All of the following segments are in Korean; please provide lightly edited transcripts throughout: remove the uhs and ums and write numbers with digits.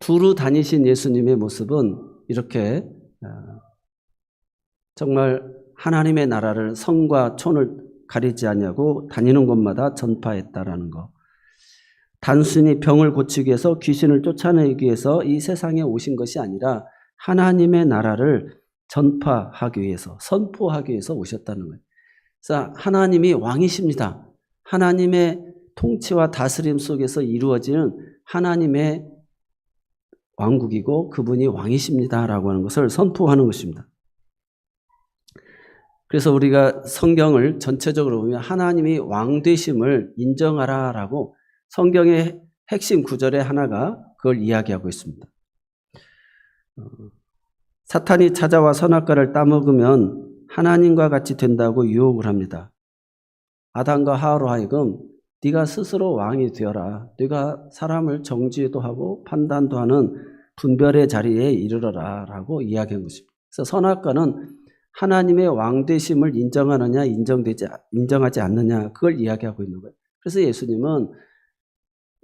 두루 다니신 예수님의 모습은 이렇게 정말 하나님의 나라를 성과 촌을 가리지 않냐고 다니는 곳마다 전파했다라는 거. 단순히 병을 고치기 위해서 귀신을 쫓아내기 위해서 이 세상에 오신 것이 아니라 하나님의 나라를 전파하기 위해서, 선포하기 위해서 오셨다는 거예요. 그래서 하나님이 왕이십니다. 하나님의 통치와 다스림 속에서 이루어지는 하나님의 왕국이고 그분이 왕이십니다라고 하는 것을 선포하는 것입니다. 그래서 우리가 성경을 전체적으로 보면 하나님이 왕 되심을 인정하라라고 성경의 핵심 구절의 하나가 그걸 이야기하고 있습니다. 사탄이 찾아와 선악과를 따먹으면 하나님과 같이 된다고 유혹을 합니다. 아담과 하와로 하여금 네가 스스로 왕이 되어라. 네가 사람을 정지도 하고 판단도 하는 분별의 자리에 이르러라 라고 이야기한 것입니다. 그래서 선악과는 하나님의 왕 되심을 인정하느냐 인정하지 않느냐 그걸 이야기하고 있는 거예요. 그래서 예수님은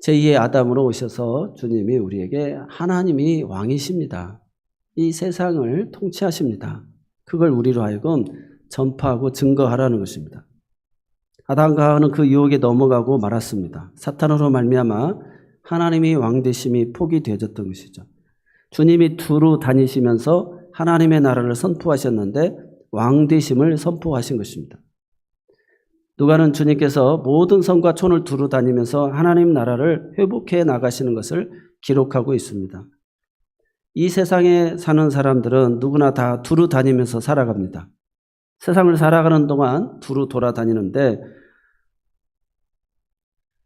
제2의 아담으로 오셔서 주님이 우리에게 하나님이 왕이십니다. 이 세상을 통치하십니다. 그걸 우리로 하여금 전파하고 증거하라는 것입니다. 아담과 하와는 그 유혹에 넘어가고 말았습니다. 사탄으로 말미암아 하나님이 왕 되심이 포기되어졌던 것이죠. 주님이 두루 다니시면서 하나님의 나라를 선포하셨는데 왕 되심을 선포하신 것입니다. 누가는 주님께서 모든 성과 촌을 두루 다니면서 하나님 나라를 회복해 나가시는 것을 기록하고 있습니다. 이 세상에 사는 사람들은 누구나 다 두루 다니면서 살아갑니다. 세상을 살아가는 동안 두루 돌아다니는데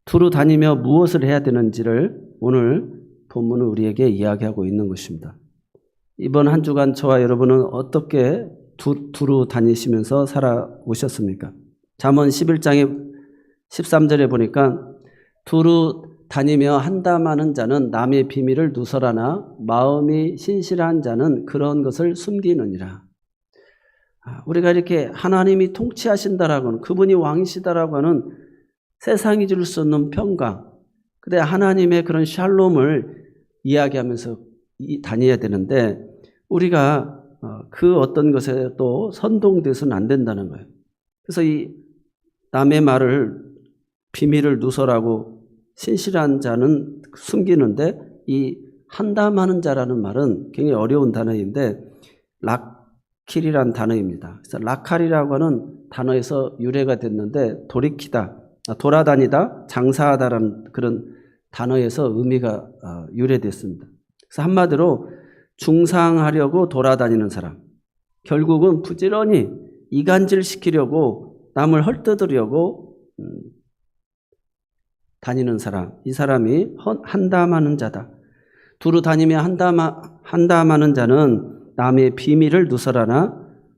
두루 다니며 무엇을 해야 되는지를 오늘 본문은 우리에게 이야기하고 있는 것입니다. 이번 한 주간 저와 여러분은 어떻게 두루 다니시면서 살아오셨습니까? 잠언 11장의 13절에 보니까 두루 다니며 한담하는 자는 남의 비밀을 누설하나 마음이 신실한 자는 그런 것을 숨기느니라. 우리가 이렇게 하나님이 통치하신다라고 하는 그분이 왕이시다라고 하는 세상이 줄 수 없는 평강, 근데 하나님의 그런 샬롬을 이야기하면서 다녀야 되는데 우리가 그 어떤 것에 또 선동돼서는 안 된다는 거예요. 그래서 이 남의 말을 비밀을 누설하고 신실한 자는 숨기는데 이 한담하는 자라는 말은 굉장히 어려운 단어인데 락킬이란 단어입니다. 그래서 라칼이라고 하는 단어에서 유래가 됐는데 돌이키다, 돌아다니다, 장사하다라는 그런 단어에서 의미가 유래됐습니다. 그래서 한마디로 중상하려고 돌아다니는 사람, 결국은 부지런히 이간질시키려고 남을 헐뜯으려고 다니는 사람, 이 사람이 한담하는 자다. 두루 다니며 한담하는 자는 남의 비밀을 누설하나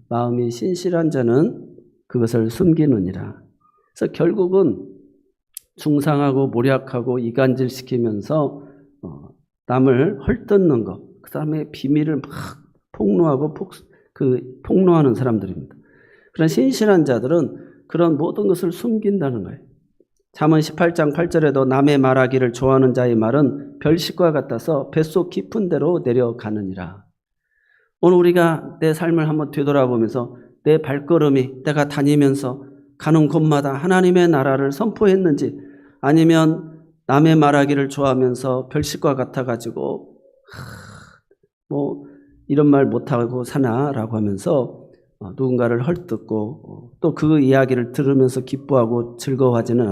마음이 신실한 자는 그것을 숨기느니라. 그래서 결국은 중상하고 모략하고 이간질시키면서 남을 헐뜯는 것, 그 다음에 비밀을 막 폭로하고 폭로하는 사람들입니다. 그런 신실한 자들은 그런 모든 것을 숨긴다는 거예요. 잠언 18장 8절에도 남의 말하기를 좋아하는 자의 말은 별식과 같아서 뱃속 깊은 데로 내려가느니라. 오늘 우리가 내 삶을 한번 되돌아보면서 내 발걸음이 내가 다니면서 가는 곳마다 하나님의 나라를 선포했는지 아니면 남의 말하기를 좋아하면서 별식과 같아가지고 뭐 이런 말 못하고 사나라고 하면서 누군가를 헐뜯고 또 그 이야기를 들으면서 기뻐하고 즐거워하지는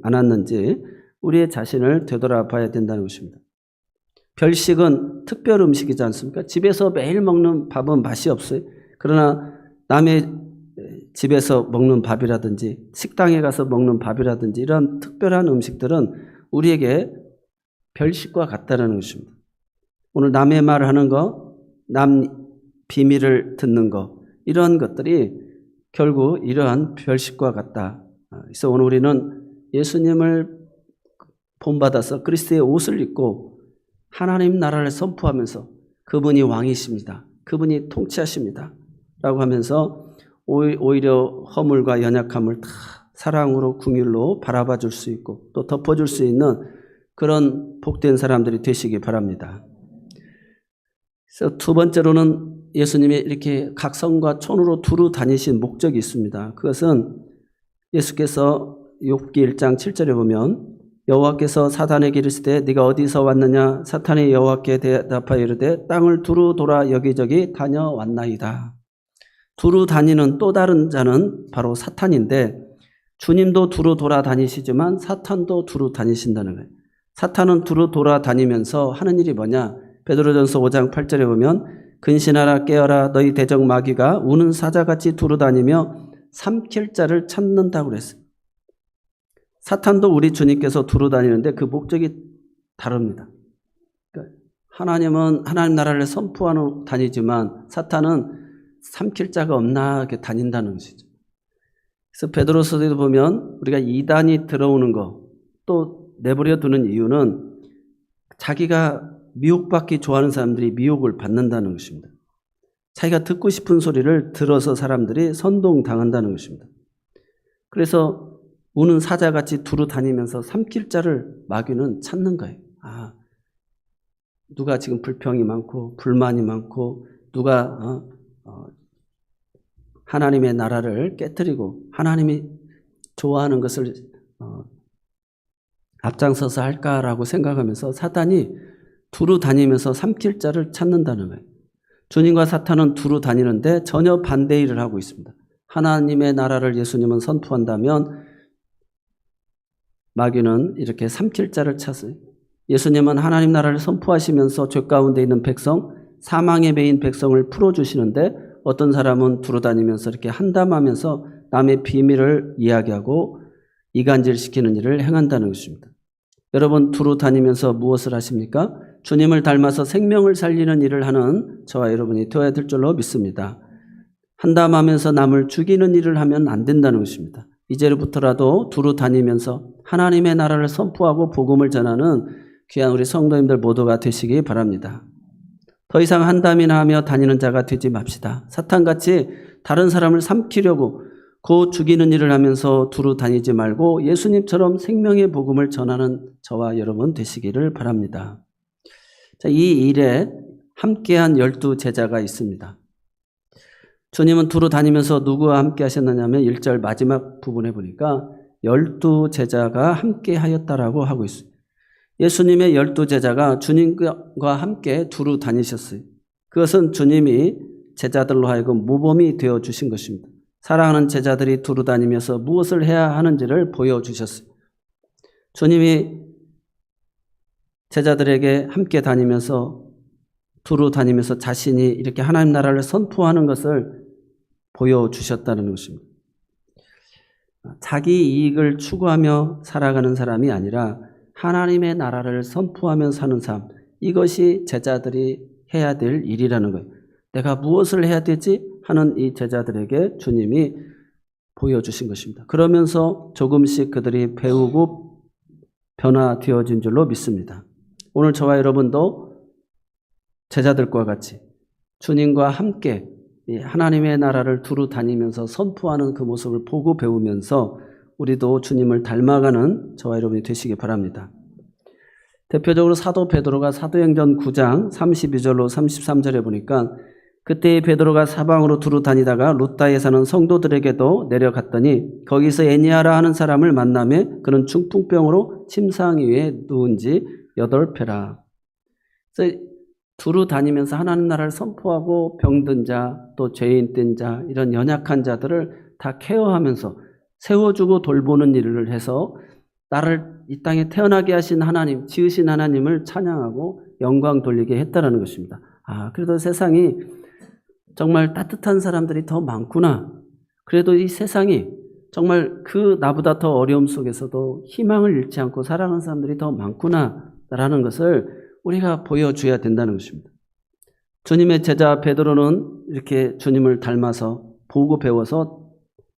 않았는지 우리의 자신을 되돌아봐야 된다는 것입니다. 별식은 특별 음식이지 않습니까? 집에서 매일 먹는 밥은 맛이 없어요. 그러나 남의 집에서 먹는 밥이라든지 식당에 가서 먹는 밥이라든지 이런 특별한 음식들은 우리에게 별식과 같다는 것입니다. 오늘 남의 말을 하는 거, 남 비밀을 듣는 거, 이런 것들이 결국 이러한 별식과 같다. 그래서 오늘 우리는 예수님을 본받아서 그리스도의 옷을 입고 하나님 나라를 선포하면서 그분이 왕이십니다. 그분이 통치하십니다. 라고 하면서 오히려 허물과 연약함을 다 사랑으로 긍휼로 바라봐 줄 수 있고 또 덮어줄 수 있는 그런 복된 사람들이 되시기 바랍니다. 그래서 두 번째로는 예수님이 이렇게 각성과 촌으로 두루 다니신 목적이 있습니다. 그것은 예수께서 욥기 1장 7절에 보면 여호와께서 사탄에게 이르시되 네가 어디서 왔느냐 사탄이 여호와께 대답하여 이르되 땅을 두루 돌아 여기저기 다녀왔나이다. 두루 다니는 또 다른 자는 바로 사탄인데 주님도 두루 돌아다니시지만 사탄도 두루 다니신다는 거예요. 사탄은 두루 돌아다니면서 하는 일이 뭐냐? 베드로전서 5장 8절에 보면 근신하라 깨어라 너희 대적 마귀가 우는 사자같이 두루 다니며 삼킬 자를 찾는다고 그랬어요. 사탄도 우리 주님께서 두루 다니는데 그 목적이 다릅니다. 그러니까 하나님은 하나님 나라를 선포하는 다니지만 사탄은 삼킬 자가 없나 이렇게 다닌다는 것이죠. 그래서 베드로서에도 보면 우리가 이단이 들어오는 거 또 내버려 두는 이유는 자기가 미혹받기 좋아하는 사람들이 미혹을 받는다는 것입니다. 자기가 듣고 싶은 소리를 들어서 사람들이 선동당한다는 것입니다. 그래서 우는 사자같이 두루 다니면서 삼킬 자를 마귀는 찾는 거예요. 아, 누가 지금 불평이 많고 불만이 많고 누가 하나님의 나라를 깨뜨리고 하나님이 좋아하는 것을 앞장서서 할까라고 생각하면서 사탄이 두루 다니면서 삼킬 자를 찾는다는 거예요. 주님과 사탄은 두루 다니는데 전혀 반대 일을 하고 있습니다. 하나님의 나라를 예수님은 선포한다면 마귀는 이렇게 삼킬 자를 찾아요. 예수님은 하나님 나라를 선포하시면서 죄 가운데 있는 백성, 사망에 매인 백성을 풀어주시는데 어떤 사람은 두루 다니면서 이렇게 한담하면서 남의 비밀을 이야기하고 이간질시키는 일을 행한다는 것입니다. 여러분 두루 다니면서 무엇을 하십니까? 주님을 닮아서 생명을 살리는 일을 하는 저와 여러분이 되어야 될 줄로 믿습니다. 한담하면서 남을 죽이는 일을 하면 안 된다는 것입니다. 이제부터라도 두루 다니면서 하나님의 나라를 선포하고 복음을 전하는 귀한 우리 성도님들 모두가 되시기 바랍니다. 더 이상 한담이나 하며 다니는 자가 되지 맙시다. 사탄같이 다른 사람을 삼키려고 고 죽이는 일을 하면서 두루 다니지 말고 예수님처럼 생명의 복음을 전하는 저와 여러분 되시기를 바랍니다. 자, 이 일에 함께한 12제자가 있습니다. 주님은 두루 다니면서 누구와 함께 하셨느냐 하면 1절 마지막 부분에 보니까 12제자가 함께 하였다라고 하고 있어요. 예수님의 12제자가 주님과 함께 두루 다니셨어요. 그것은 주님이 제자들로 하여금 모범이 되어 주신 것입니다. 사랑하는 제자들이 두루 다니면서 무엇을 해야 하는지를 보여주셨어요. 주님이 제자들에게 함께 다니면서 두루 다니면서 자신이 이렇게 하나님 나라를 선포하는 것을 보여주셨다는 것입니다. 자기 이익을 추구하며 살아가는 사람이 아니라 하나님의 나라를 선포하며 사는 삶, 이것이 제자들이 해야 될 일이라는 거예요. 내가 무엇을 해야 되지? 하는 이 제자들에게 주님이 보여주신 것입니다. 그러면서 조금씩 그들이 배우고 변화되어진 줄로 믿습니다. 오늘 저와 여러분도 제자들과 같이 주님과 함께 하나님의 나라를 두루 다니면서 선포하는 그 모습을 보고 배우면서 우리도 주님을 닮아가는 저와 여러분이 되시기 바랍니다. 대표적으로 사도 베드로가 사도행전 9장 32절로 33절에 보니까 그때 베드로가 사방으로 두루 다니다가 루다에 사는 성도들에게도 내려갔더니 거기서 에니아라 하는 사람을 만나며 그는 중풍병으로 침상 위에 누운 지 8회라. 그래서 두루 다니면서 하나님 나라를 선포하고 병든 자, 또 죄인 된 자, 이런 연약한 자들을 다 케어하면서 세워주고 돌보는 일을 해서 나를 이 땅에 태어나게 하신 하나님, 지으신 하나님을 찬양하고 영광 돌리게 했다는 것입니다. 그래도 세상이 정말 따뜻한 사람들이 더 많구나. 그래도 이 세상이 정말 그 나보다 더 어려움 속에서도 희망을 잃지 않고 살아가는 사람들이 더 많구나라는 것을 우리가 보여줘야 된다는 것입니다. 주님의 제자 베드로는 이렇게 주님을 닮아서 보고 배워서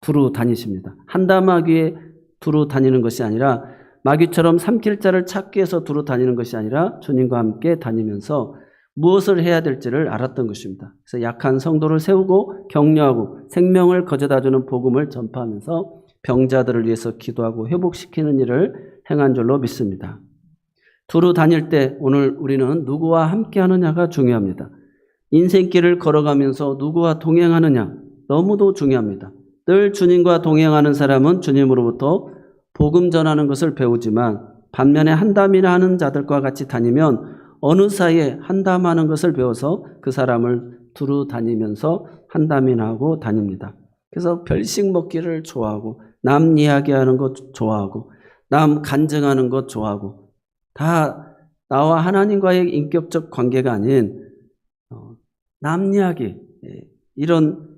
두루 다니십니다. 한담하기에 두루 다니는 것이 아니라 마귀처럼 삼킬 자를 찾기 위해서 두루 다니는 것이 아니라 주님과 함께 다니면서 무엇을 해야 될지를 알았던 것입니다. 그래서 약한 성도를 세우고 격려하고 생명을 거저다주는 복음을 전파하면서 병자들을 위해서 기도하고 회복시키는 일을 행한 줄로 믿습니다. 두루 다닐 때 오늘 우리는 누구와 함께 하느냐가 중요합니다. 인생길을 걸어가면서 누구와 동행하느냐 너무도 중요합니다. 늘 주님과 동행하는 사람은 주님으로부터 복음 전하는 것을 배우지만 반면에 한담이나 하는 자들과 같이 다니면 어느 사이에 한담하는 것을 배워서 그 사람을 두루 다니면서 한담이나 하고 다닙니다. 그래서 별식 먹기를 좋아하고 남 이야기하는 것 좋아하고 남 간증하는 것 좋아하고 다 나와 하나님과의 인격적 관계가 아닌 남 이야기 이런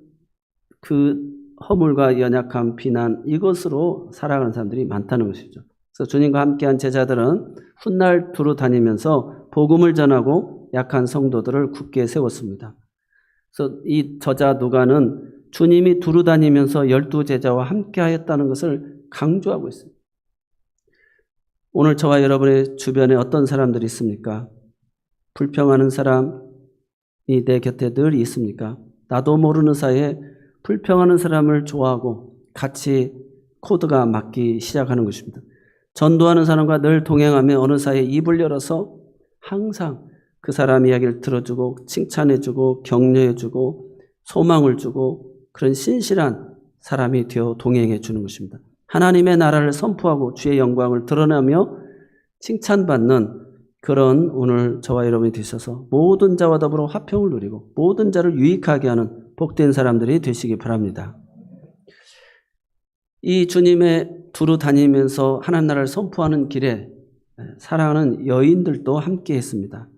그 허물과 연약함, 비난 이것으로 살아가는 사람들이 많다는 것이죠. 그래서 주님과 함께한 제자들은 훗날 두루 다니면서 복음을 전하고 약한 성도들을 굳게 세웠습니다. 그래서 이 저자 누가는 주님이 두루 다니면서 12제자와 함께하였다는 것을 강조하고 있습니다. 오늘 저와 여러분의 주변에 어떤 사람들이 있습니까? 불평하는 사람이 내 곁에 늘 있습니까? 나도 모르는 사이에 불평하는 사람을 좋아하고 같이 코드가 맞기 시작하는 것입니다. 전도하는 사람과 늘 동행하며 어느 사이에 입을 열어서 항상 그 사람 이야기를 들어주고 칭찬해주고 격려해주고 소망을 주고 그런 신실한 사람이 되어 동행해 주는 것입니다. 하나님의 나라를 선포하고 주의 영광을 드러내며 칭찬받는 그런 오늘 저와 여러분이 되셔서 모든 자와 더불어 화평을 누리고 모든 자를 유익하게 하는 복된 사람들이 되시기 바랍니다. 이 주님의 두루 다니면서 하나님 나라를 선포하는 길에 사랑하는 여인들도 함께 했습니다.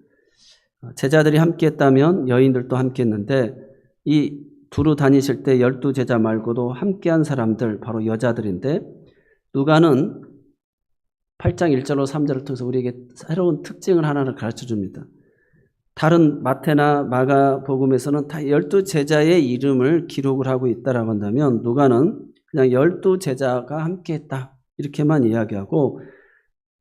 제자들이 함께 했다면 여인들도 함께 했는데 이 두루 다니실 때 12제자 말고도 함께한 사람들 바로 여자들인데 누가는 8장 1절로 3절을 통해서 우리에게 새로운 특징을 하나를 가르쳐 줍니다. 다른 마태나 마가복음에서는 다 12제자의 이름을 기록을 하고 있다라고 한다면 누가는 그냥 12제자가 함께했다 이렇게만 이야기하고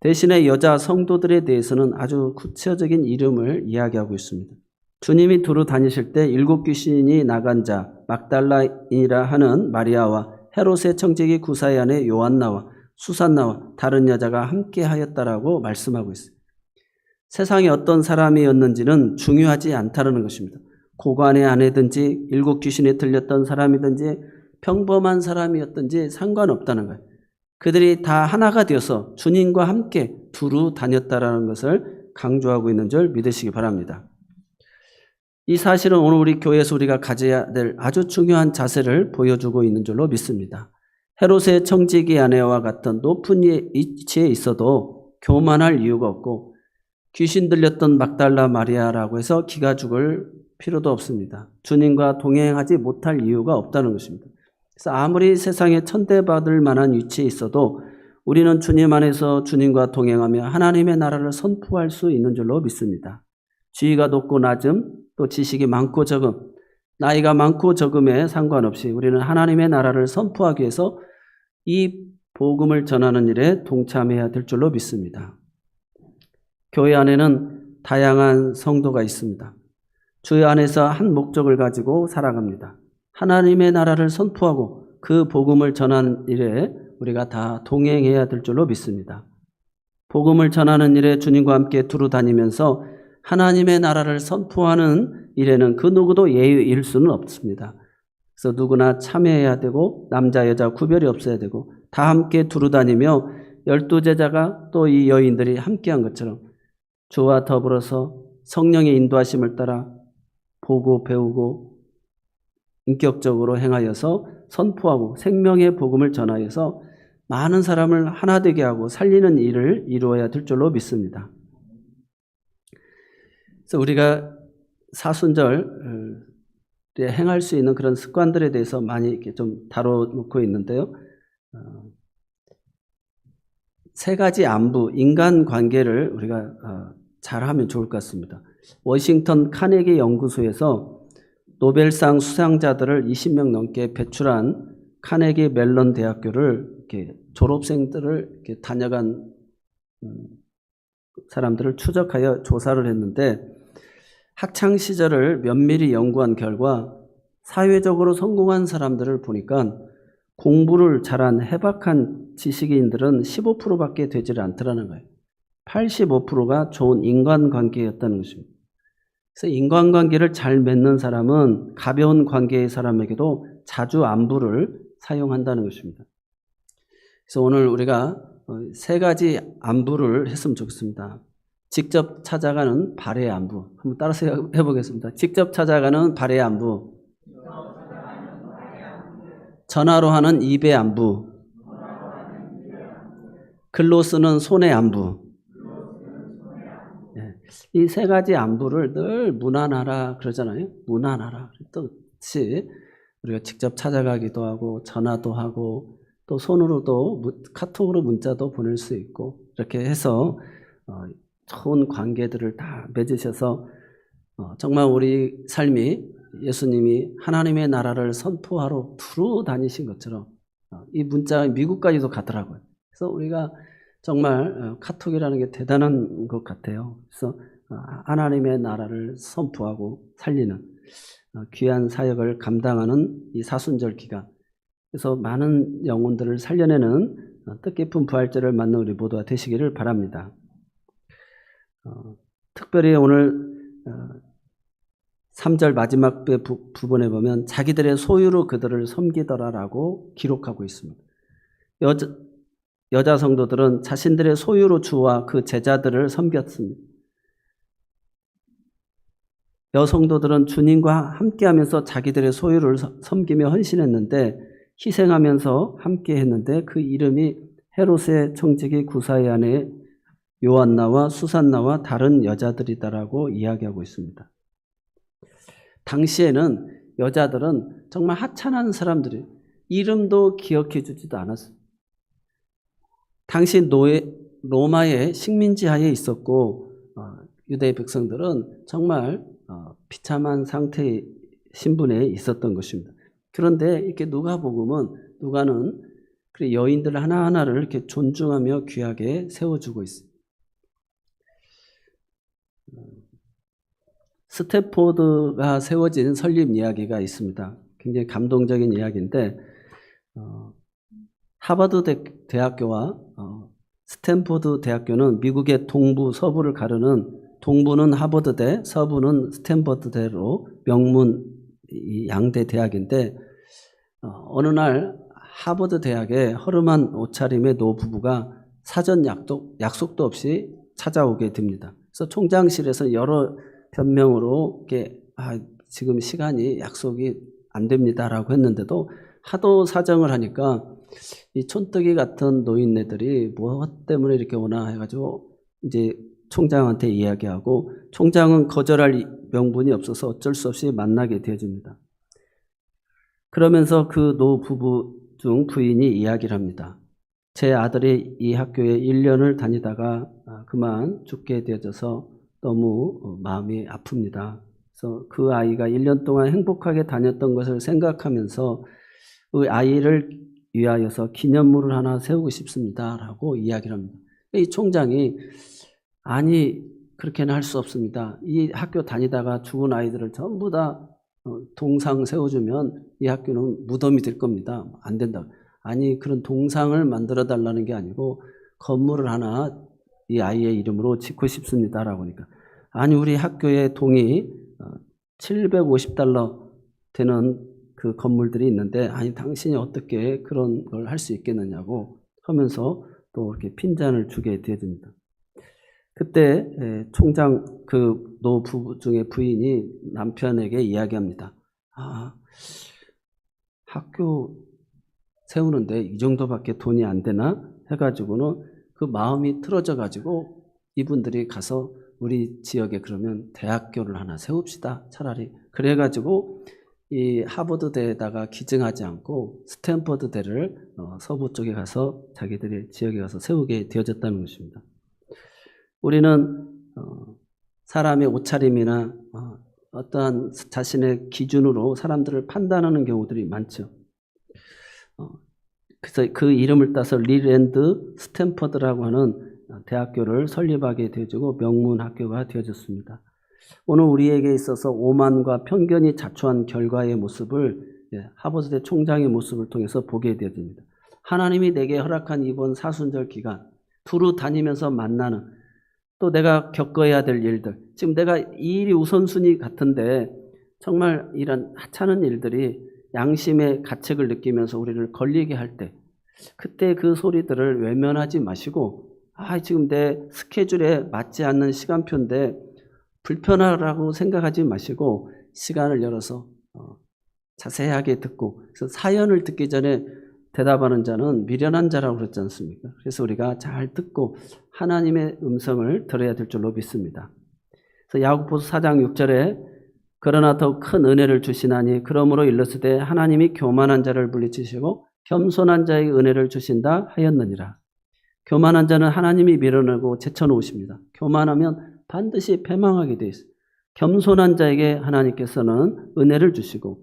대신에 여자 성도들에 대해서는 아주 구체적인 이름을 이야기하고 있습니다. 주님이 두루 다니실 때 7 귀신이 나간 자 막달라인이라 하는 마리아와 헤롯의 청지기 구사의 아내 요한나와 수산나와 다른 여자가 함께하였다라고 말씀하고 있어요. 세상에 어떤 사람이었는지는 중요하지 않다는 것입니다. 고관의 아내든지 7 귀신에 들렸던 사람이든지 평범한 사람이었든지 상관없다는 거예요. 그들이 다 하나가 되어서 주님과 함께 두루 다녔다라는 것을 강조하고 있는 줄 믿으시기 바랍니다. 이 사실은 오늘 우리 교회에서 우리가 가져야 될 아주 중요한 자세를 보여주고 있는 줄로 믿습니다. 헤롯의 청지기 아내와 같은 높은 위치에 있어도 교만할 이유가 없고 귀신 들렸던 막달라 마리아라고 해서 기가 죽을 필요도 없습니다. 주님과 동행하지 못할 이유가 없다는 것입니다. 그래서 아무리 세상에 천대받을 만한 위치에 있어도 우리는 주님 안에서 주님과 동행하며 하나님의 나라를 선포할 수 있는 줄로 믿습니다. 지위가 높고 낮음, 또 지식이 많고 적음, 나이가 많고 적음에 상관없이 우리는 하나님의 나라를 선포하기 위해서 이 복음을 전하는 일에 동참해야 될 줄로 믿습니다. 교회 안에는 다양한 성도가 있습니다. 주 안에서 한 목적을 가지고 살아갑니다. 하나님의 나라를 선포하고 그 복음을 전하는 일에 우리가 다 동행해야 될 줄로 믿습니다. 복음을 전하는 일에 주님과 함께 두루 다니면서 하나님의 나라를 선포하는 일에는 그 누구도 예외일 수는 없습니다. 그래서 누구나 참여해야 되고 남자 여자 구별이 없어야 되고 다 함께 두루 다니며 12제자가 또 이 여인들이 함께한 것처럼 주와 더불어서 성령의 인도하심을 따라 보고 배우고 인격적으로 행하여서 선포하고 생명의 복음을 전하여서 많은 사람을 하나 되게 하고 살리는 일을 이루어야 될 줄로 믿습니다. 그래서 우리가 사순절에 행할 수 있는 그런 습관들에 대해서 많이 이렇게 좀 다뤄놓고 있는데요. 3가지 안부, 인간관계를 우리가 잘하면 좋을 것 같습니다. 워싱턴 카네기 연구소에서 노벨상 수상자들을 20명 넘게 배출한 카네기 멜론 대학교를 이렇게 졸업생들을 이렇게 다녀간 사람들을 추적하여 조사를 했는데 학창 시절을 면밀히 연구한 결과 사회적으로 성공한 사람들을 보니까 공부를 잘한 해박한 지식인들은 15%밖에 되질 않더라는 거예요. 85%가 좋은 인간관계였다는 것입니다. 그래서 인간관계를 잘 맺는 사람은 가벼운 관계의 사람에게도 자주 안부를 사용한다는 것입니다. 그래서 오늘 우리가 세 가지 안부를 했으면 좋겠습니다. 직접 찾아가는 발의 안부. 한번 따라서 해보겠습니다. 직접 찾아가는 발의 안부. 전화로 하는 입의 안부. 글로 쓰는 손의 안부. 이 세 가지 안부를 늘 무난하라 그러잖아요. 무난하라. 뜻이 우리가 직접 찾아가기도 하고 전화도 하고 또 손으로도 카톡으로 문자도 보낼 수 있고 이렇게 해서 좋은 관계들을 다 맺으셔서 정말 우리 삶이 예수님이 하나님의 나라를 선포하러 두루 다니신 것처럼 이 문자가 미국까지도 가더라고요. 그래서 우리가 정말 카톡이라는 게 대단한 것 같아요. 그래서 하나님의 나라를 선포하고 살리는 귀한 사역을 감당하는 이 사순절 기간, 그래서 많은 영혼들을 살려내는 뜻깊은 부활절을 맞는 우리 모두가 되시기를 바랍니다. 특별히 오늘 3절 마지막 부분에 보면 자기들의 소유로 그들을 섬기더라라고 기록하고 있습니다. 여자 성도들은 자신들의 소유로 주와 그 제자들을 섬겼습니다. 여성도들은 주님과 함께하면서 자기들의 소유를 섬기며 헌신했는데 희생하면서 함께했는데 그 이름이 헤롯의 청지기 구사의 아내 요한나와 수산나와 다른 여자들이다라고 이야기하고 있습니다. 당시에는 여자들은 정말 하찮은 사람들이 이름도 기억해 주지도 않았어요. 당시 로마의 식민지 하에 있었고 유대 백성들은 정말 비참한 상태의 신분에 있었던 것입니다. 그런데 이렇게 누가는 여인들 하나하나를 이렇게 존중하며 귀하게 세워주고 있습니다. 스탠포드가 세워진 설립 이야기가 있습니다. 굉장히 감동적인 이야기인데 하버드 대학교와 스탠포드 대학교는 미국의 동부, 서부를 가르는 동부는 하버드대, 서부는 스탠포드대로 명문 양대 대학인데 어느 날 하버드 대학의 허름한 옷차림의 노부부가 사전 약속도 없이 찾아오게 됩니다. 그래서 총장실에서 여러 변명으로 이렇게 지금 시간이 약속이 안 됩니다라고 했는데도 하도 사정을 하니까 이 촌뜨기 같은 노인네들이 무엇 때문에 이렇게 오나 해가지고 이제 총장한테 이야기하고 총장은 거절할 명분이 없어서 어쩔 수 없이 만나게 되어집니다. 그러면서 그 노부부 중 부인이 이야기를 합니다. 제 아들이 이 학교에 1년을 다니다가 그만 죽게 되어져서 너무 마음이 아픕니다. 그래서 그 아이가 1년 동안 행복하게 다녔던 것을 생각하면서 그 아이를 위하여서 기념물을 하나 세우고 싶습니다. 라고 이야기를 합니다. 이 총장이 아니 그렇게는 할 수 없습니다. 이 학교 다니다가 죽은 아이들을 전부 다 동상 세워주면 이 학교는 무덤이 될 겁니다. 안 된다. 아니 그런 동상을 만들어 달라는 게 아니고 건물을 하나 이 아이의 이름으로 짓고 싶습니다. 라고 하니까 아니 우리 학교의 동이 $750 되는 그 건물들이 있는데 아니 당신이 어떻게 그런 걸 할 수 있겠느냐고 하면서 또 이렇게 핀잔을 주게 되어집니다. 그때 총장 그 노부부 중에 부인이 남편에게 이야기합니다. 학교 세우는데 이 정도밖에 돈이 안 되나 해가지고는 그 마음이 틀어져 가지고 이분들이 가서 우리 지역에 그러면 대학교를 하나 세웁시다 차라리 그래가지고 이 하버드대에다가 기증하지 않고 스탠퍼드대를 서부 쪽에 가서 자기들의 지역에 가서 세우게 되어졌다는 것입니다. 우리는 사람의 옷차림이나 어떠한 자신의 기준으로 사람들을 판단하는 경우들이 많죠. 그래서 그 이름을 따서 리랜드 스탠퍼드라고 하는 대학교를 설립하게 되어지고 명문 학교가 되어졌습니다. 오늘 우리에게 있어서 오만과 편견이 자초한 결과의 모습을 하버드대 총장의 모습을 통해서 보게 되어집니다. 하나님이 내게 허락한 이번 사순절 기간 두루 다니면서 만나는 또 내가 겪어야 될 일들, 지금 내가 이 일이 우선순위 같은데 정말 이런 하찮은 일들이 양심의 가책을 느끼면서 우리를 걸리게 할 때, 그때 그 소리들을 외면하지 마시고, 지금 내 스케줄에 맞지 않는 시간표인데 불편하라고 생각하지 마시고 시간을 열어서 자세하게 듣고, 그래서 사연을 듣기 전에 대답하는 자는 미련한 자라고 그랬지 않습니까? 그래서 우리가 잘 듣고 하나님의 음성을 들어야 될 줄로 믿습니다. 그래서 야고보서 4장 6절에 그러나 더 큰 은혜를 주시나니 그러므로 일렀으되 하나님이 교만한 자를 물리치시고 겸손한 자에게 은혜를 주신다 하였느니라. 교만한 자는 하나님이 밀어내고 제쳐놓으십니다. 교만하면 반드시 패망하게 되어 있어요. 겸손한 자에게 하나님께서는 은혜를 주시고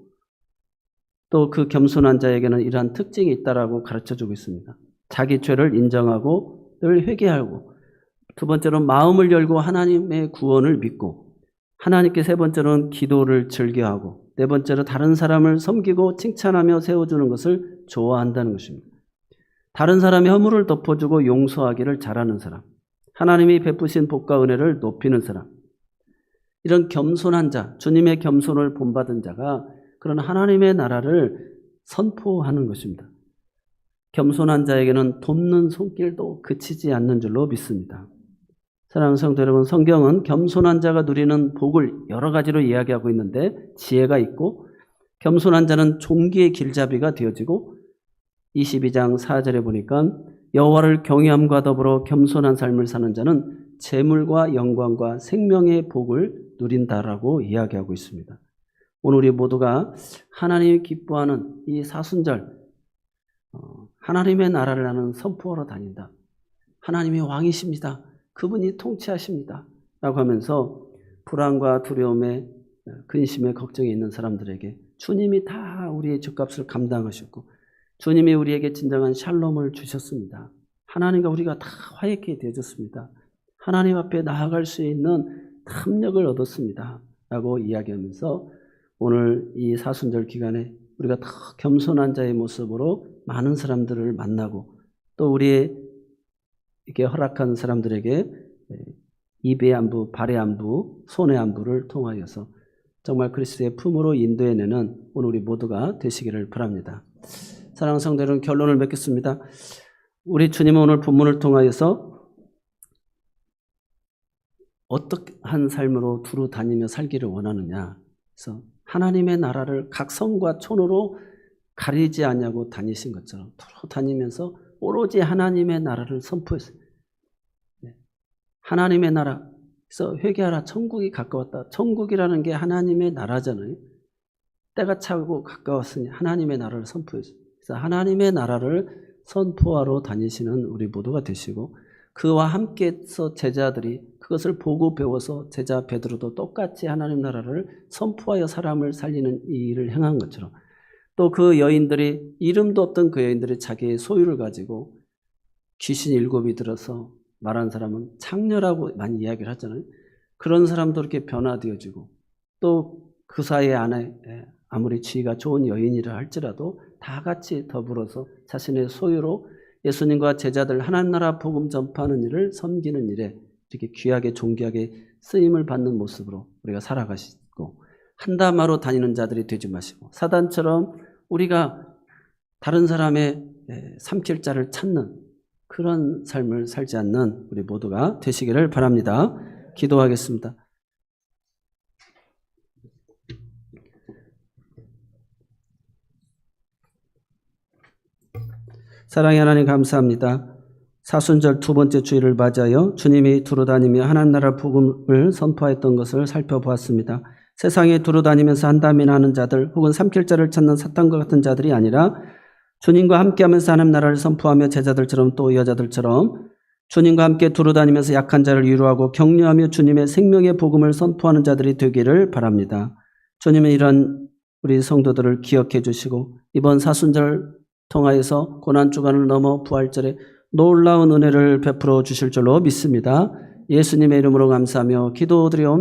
또 그 겸손한 자에게는 이러한 특징이 있다라고 가르쳐주고 있습니다. 자기 죄를 인정하고 늘 회개하고, 두 번째로는 마음을 열고 하나님의 구원을 믿고, 하나님께 세 번째로는 기도를 즐겨하고, 네 번째로 다른 사람을 섬기고 칭찬하며 세워주는 것을 좋아한다는 것입니다. 다른 사람의 허물을 덮어주고 용서하기를 잘하는 사람, 하나님이 베푸신 복과 은혜를 높이는 사람, 이런 겸손한 자, 주님의 겸손을 본받은 자가 그런 하나님의 나라를 선포하는 것입니다. 겸손한 자에게는 돕는 손길도 그치지 않는 줄로 믿습니다. 사랑하는 성도 여러분, 성경은 겸손한 자가 누리는 복을 여러 가지로 이야기하고 있는데 지혜가 있고, 겸손한 자는 종기의 길잡이가 되어지고, 22장 4절에 보니까 여호와를 경외함과 더불어 겸손한 삶을 사는 자는 재물과 영광과 생명의 복을 누린다라고 이야기하고 있습니다. 오늘 우리 모두가 하나님이 기뻐하는 이 사순절, 하나님의 나라를 나는 선포하러 다닌다. 하나님이 왕이십니다. 그분이 통치하십니다. 라고 하면서 불안과 두려움에 근심에 걱정이 있는 사람들에게 주님이 다 우리의 죄값을 감당하셨고 주님이 우리에게 진정한 샬롬을 주셨습니다. 하나님과 우리가 다 화해케 되어졌습니다. 하나님 앞에 나아갈 수 있는 탐력을 얻었습니다. 라고 이야기하면서 오늘 이 사순절 기간에 우리가 더 겸손한 자의 모습으로 많은 사람들을 만나고, 또 우리의 이렇게 허락한 사람들에게 입의 안부, 발의 안부, 손의 안부를 통하여서 정말 그리스도의 품으로 인도해내는 오늘 우리 모두가 되시기를 바랍니다. 사랑하는 성도 여러분, 결론을 맺겠습니다. 우리 주님은 오늘 본문을 통하여서 어떠한 삶으로 두루 다니며 살기를 원하느냐. 그래서 하나님의 나라를 각 성과 촌으로 가리지 않냐고 다니신 것처럼 두루 다니면서 오로지 하나님의 나라를 선포했어요. 하나님의 나라. 그래서 회개하라. 천국이 가까웠다. 천국이라는 게 하나님의 나라잖아요. 때가 차고 가까웠으니 하나님의 나라를 선포했어요. 그래서 하나님의 나라를 선포하러 다니시는 우리 모두가 되시고, 그와 함께서 제자들이 그것을 보고 배워서 제자 베드로도 똑같이 하나님 나라를 선포하여 사람을 살리는 이 일을 행한 것처럼, 또 그 여인들이, 이름도 없던 그 여인들이 자기의 소유를 가지고 귀신 7이 들어서 말한 사람은 창녀라고 많이 이야기를 하잖아요. 그런 사람도 이렇게 변화되어지고, 또 그 사이에 안에 아무리 지위가 좋은 여인이라 할지라도 다 같이 더불어서 자신의 소유로 예수님과 제자들 하나님 나라 복음 전파하는 일을 섬기는 일에 이렇게 귀하게 존귀하게 쓰임을 받는 모습으로 우리가 살아가시고, 한담하러 다니는 자들이 되지 마시고, 사단처럼 우리가 다른 사람의 삼킬 자를 찾는 그런 삶을 살지 않는 우리 모두가 되시기를 바랍니다. 기도하겠습니다. 사랑의 하나님, 감사합니다. 사순절 두 번째 주일을 맞아요. 주님이 두루다니며 하나님 나라 복음을 선포했던 것을 살펴보았습니다. 세상에 두루다니면서 한담이나 하는 자들, 혹은 삼킬 자를 찾는 사탄과 같은 자들이 아니라 주님과 함께하면서 하나님 나라를 선포하며 제자들처럼 또 여자들처럼 주님과 함께 두루다니면서 약한 자를 위로하고 격려하며 주님의 생명의 복음을 선포하는 자들이 되기를 바랍니다. 주님은 이런 우리 성도들을 기억해 주시고, 이번 사순절 통하여서 고난주간을 넘어 부활절에 놀라운 은혜를 베풀어 주실 줄로 믿습니다. 예수님의 이름으로 감사하며 기도드리옵나이다.